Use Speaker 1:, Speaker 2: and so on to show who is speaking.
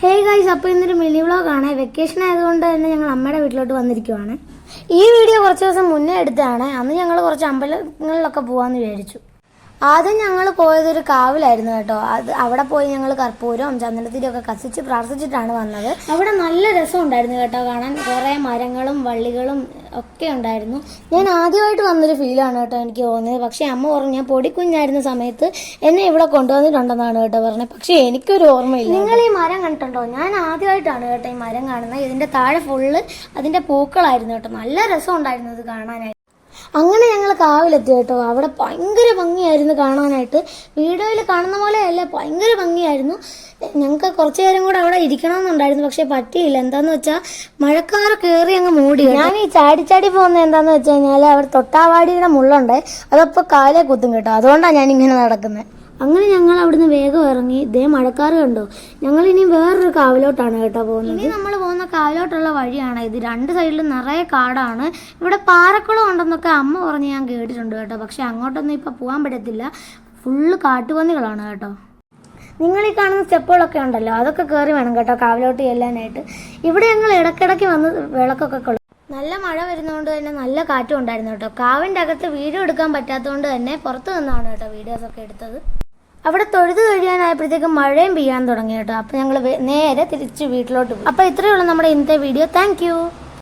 Speaker 1: Hey guys, അപ്പോൾ ഇന്നൊരു mini വ്ളോഗാണ്. വെക്കേഷൻ ആയതുകൊണ്ട് തന്നെ ഞങ്ങൾ അമ്മയുടെ വീട്ടിലോട്ട് വന്നിരിക്കുവാണ്. ഈ വീഡിയോ കുറച്ച് ദിവസം മുന്നേ എടുത്തതാണ്. അന്ന് ഞങ്ങൾ കുറച്ച് അമ്പലങ്ങളിലൊക്കെ പോകാമെന്ന് വിചാരിച്ചു. ആദ്യം ഞങ്ങൾ പോയതൊരു കാവിലായിരുന്നു കേട്ടോ. അവിടെ പോയി ഞങ്ങൾ കർപ്പൂരവും ചന്ദനത്തിരിയൊക്കെ കത്തിച്ച് പ്രാർത്ഥിച്ചിട്ടാണ് വന്നത്. അവിടെ നല്ല രസമുണ്ടായിരുന്നു കേട്ടോ കാണാൻ. കുറേ മരങ്ങളും വള്ളികളും ഒക്കെ ഉണ്ടായിരുന്നു. ഞാൻ ആദ്യമായിട്ട് വന്നൊരു ഫീലാണ് കേട്ടോ എനിക്ക് തോന്നിയത്. പക്ഷേ അമ്മ പറഞ്ഞു ഞാൻ പൊടിക്കുഞ്ഞായിരുന്ന സമയത്ത് എന്നെ ഇവിടെ കൊണ്ടുവന്നിട്ടുണ്ടെന്നാണ് കേട്ടോ പറഞ്ഞത്. പക്ഷേ എനിക്കൊരു ഓർമ്മയില്ല. നിങ്ങൾ ഈ മരം കണ്ടിട്ടുണ്ടോ? ഞാൻ ആദ്യമായിട്ടാണ് കേട്ടോ ഈ മരം കാണുന്നത്. ഇതിൻ്റെ താഴെ ഫുള്ള് അതിൻ്റെ പൂക്കളായിരുന്നു കേട്ടോ. നല്ല രസമുണ്ടായിരുന്നു ഇത് കാണാനായിട്ട്. അങ്ങനെ ഞങ്ങൾ കാവിലെത്തി കേട്ടോ. അവിടെ ഭയങ്കര ഭംഗിയായിരുന്നു കാണാനായിട്ട്. വീഡിയോയിൽ കാണുന്ന പോലെയല്ല, ഭയങ്കര ഭംഗിയായിരുന്നു. ഞങ്ങൾക്ക് കുറച്ചു നേരം കൂടെ അവിടെ ഇരിക്കണമെന്നുണ്ടായിരുന്നു, പക്ഷെ പറ്റിയില്ല. എന്താന്ന് വെച്ചാൽ മഴക്കാറ് കയറി അങ്ങ് മൂടി. ഞാൻ ഈ ചാടി പോകുന്നത് എന്താന്ന് വെച്ച് കഴിഞ്ഞാൽ അവിടെ തൊട്ടാവാടിയുടെ മുള്ളുണ്ട്, അതപ്പോൾ കാലേ കുത്തും കേട്ടോ. അതുകൊണ്ടാണ് ഞാനിങ്ങനെ നടക്കുന്നത്. അങ്ങനെ ഞങ്ങൾ അവിടുന്ന് വേഗം ഇറങ്ങി. ഇതേ മഴക്കാറ് കണ്ടോ. ഞങ്ങൾ ഇനി വേറൊരു കാവിലോട്ടാണ് കേട്ടോ പോകുന്നത്. ഇനി നമ്മൾ പോകുന്ന കാവിലോട്ടുള്ള വഴിയാണ് ഇത്. രണ്ട് സൈഡിലും നിറയെ കാടാണ്. ഇവിടെ പാറക്കുളം ഉണ്ടെന്നൊക്കെ അമ്മ പറഞ്ഞ് ഞാൻ കേട്ടിട്ടുണ്ട് കേട്ടോ. പക്ഷെ അങ്ങോട്ടൊന്നും ഇപ്പം പോകാൻ പറ്റത്തില്ല, ഫുള്ള് കാട്ടുപന്നികളാണ് കേട്ടോ. നിങ്ങൾ ഈ കാണുന്ന സ്റ്റെപ്പുകളൊക്കെ ഉണ്ടല്ലോ, അതൊക്കെ കയറി വേണം കേട്ടോ കാവിലോട്ട് ചെല്ലാനായിട്ട്. ഇവിടെ ഞങ്ങൾ ഇടയ്ക്കിടയ്ക്ക് വന്ന് വിളക്കൊക്കെ കൊള്ളും. നല്ല മഴ വരുന്നതുകൊണ്ട് തന്നെ നല്ല കാറ്റും ഉണ്ടായിരുന്നു കേട്ടോ. കാവിൻ്റെ അകത്ത് വീഡിയോ എടുക്കാൻ പറ്റാത്തതുകൊണ്ട് തന്നെ പുറത്ത് നിന്നാണ് കേട്ടോ വീഡിയോസൊക്കെ എടുത്തത്. അവിടെ തൊഴുത് കഴിയാനായപ്പോഴത്തേക്കും മഴയും പെയ്യാൻ തുടങ്ങി കേട്ടോ. അപ്പോൾ ഞങ്ങൾ നേരെ തിരിച്ച് വീട്ടിലോട്ട് പോകും. അപ്പോൾ ഇത്രയേ ഉള്ളൂ നമ്മുടെ ഇന്നത്തെ വീഡിയോ. താങ്ക്